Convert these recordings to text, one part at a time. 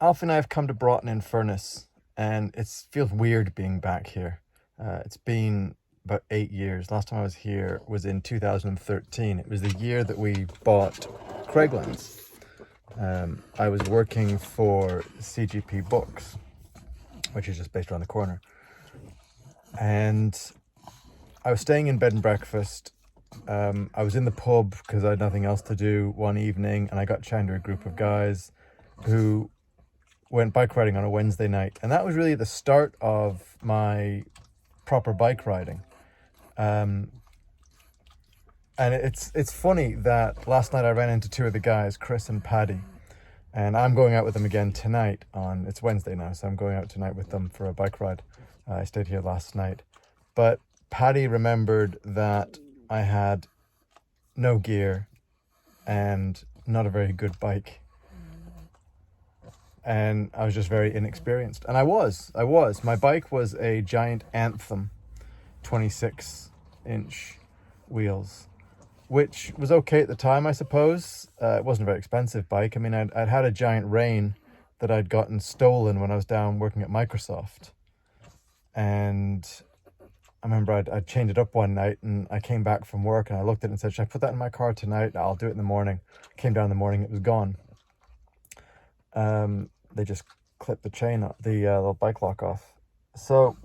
Alfie and I have come to Broughton in Furness, and it feels weird being back here. It's been about 8 years. Last time I was here was in 2013. It was the year that we bought Craiglands. I was working for CGP Books, which is just based around the corner. And I was staying in bed and breakfast. I was in the pub because I had nothing else to do one evening, and I got chatting to a group of guys who went bike riding on a Wednesday night. And that was really the start of my proper bike riding. And it's funny that last night I ran into two of the guys, Chris and Paddy, and I'm going out with them again tonight. It's Wednesday now, so I'm going out tonight with them for a bike ride. I stayed here last night, but Paddy remembered that I had no gear and not a very good bike, and I was just very inexperienced. And I was. My bike was a giant Anthem 26-inch wheels, which was okay at the time, I suppose. It wasn't a very expensive bike. I mean, I'd had a giant Rain that I'd gotten stolen when I was down working at Microsoft. And I remember I'd changed it up one night, and I came back from work and I looked at it and said, should I put that in my car tonight? I'll do it in the morning. Came down in the morning, it was gone. They just clipped the chain, the little bike lock off. So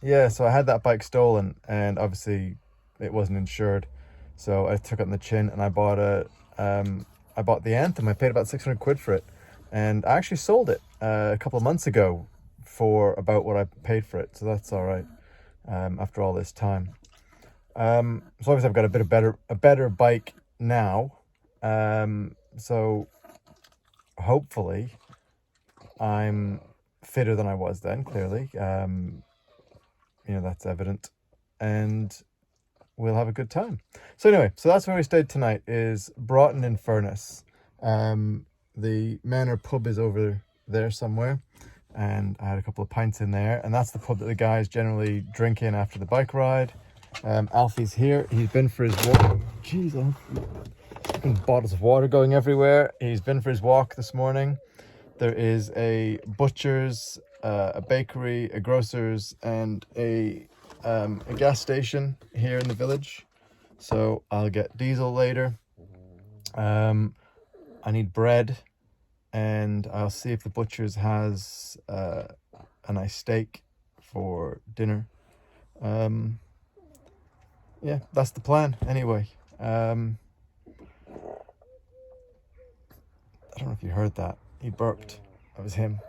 yeah, so I had that bike stolen, and obviously it wasn't insured. So I took it on the chin, and I bought the Anthem. I paid about 600 quid for it, and I actually sold it a couple of months ago for about what I paid for it. So that's all right. After all this time, so obviously I've got a better bike now. So hopefully I'm fitter than I was then. Clearly, that's evident, and we'll have a good time. So anyway, so that's where we stayed tonight, is Broughton in Furness. The Manor pub is over there somewhere, and I had a couple of pints in there, and that's the pub that the guys generally drink in after the bike ride. Alfie's here. He's been for his walk. Jeez, bottles of water going everywhere. He's been for his walk this morning. There is a butcher's, a bakery, a grocer's, and a gas station here in the village. So I'll get diesel later. I need bread, and I'll see if the butcher's has a nice steak for dinner. Yeah, that's the plan anyway. I don't know if you heard that. He burped. That was him.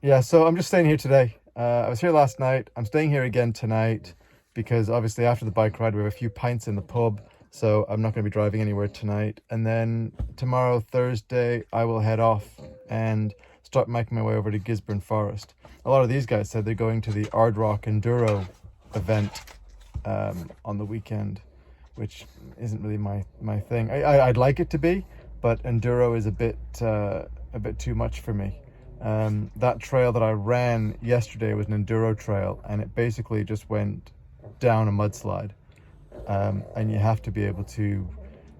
Yeah, so I'm just staying here today. I was here last night. I'm staying here again tonight because obviously after the bike ride we have a few pints in the pub, so I'm not going to be driving anywhere tonight. And then tomorrow, Thursday, I will head off and start making my way over to Gisborne Forest. A lot of these guys said they're going to the Ardrock Enduro event on the weekend, which isn't really my thing. I'd like it to be, but enduro is a bit too much for me. That trail that I ran yesterday was an enduro trail, and it basically just went down a mudslide. And you have to be able to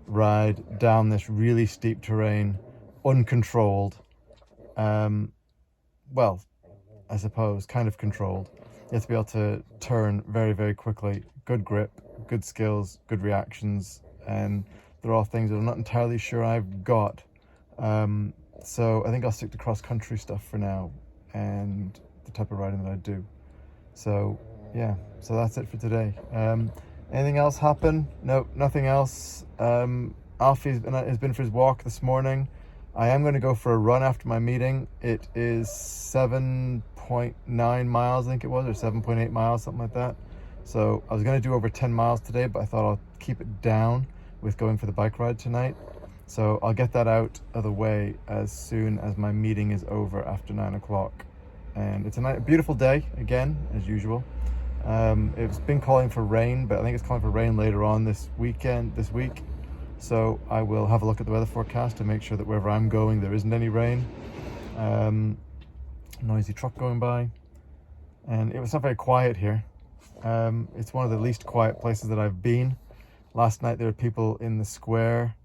ride down this really steep terrain uncontrolled. Well, I suppose kind of controlled. You have to be able to turn very, very quickly. Good grip, good skills, good reactions, and they're all things that I'm not entirely sure I've got. So I think I'll stick to cross-country stuff for now, and the type of riding that I do. So yeah, so that's it for today. Anything else happen? No, nothing else. Alfie has been for his walk this morning. I am going to go for a run after my meeting. It is 7.9 miles, I think it was, or 7.8 miles, something like that. So I was going to do over 10 miles today, but I thought I'll keep it down with going for the bike ride tonight. So I'll get that out of the way as soon as my meeting is over after 9 o'clock. And it's a beautiful day, again, as usual. It's been calling for rain, but I think it's calling for rain later on this week. So I will have a look at the weather forecast to make sure that wherever I'm going there isn't any rain. Noisy truck going by. And it was not very quiet here. It's one of the least quiet places that I've been. Last night there were people in the square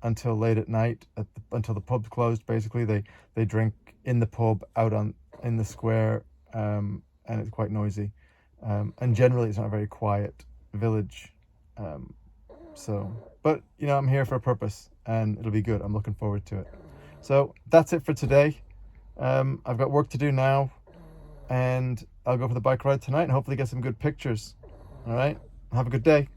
until late at night, until the pub's closed. Basically, they drink in the pub out in the square, and it's quite noisy. And generally, it's not a very quiet village. But I'm here for a purpose, and it'll be good. I'm looking forward to it. So that's it for today. I've got work to do now, and I'll go for the bike ride tonight and hopefully get some good pictures. All right, have a good day.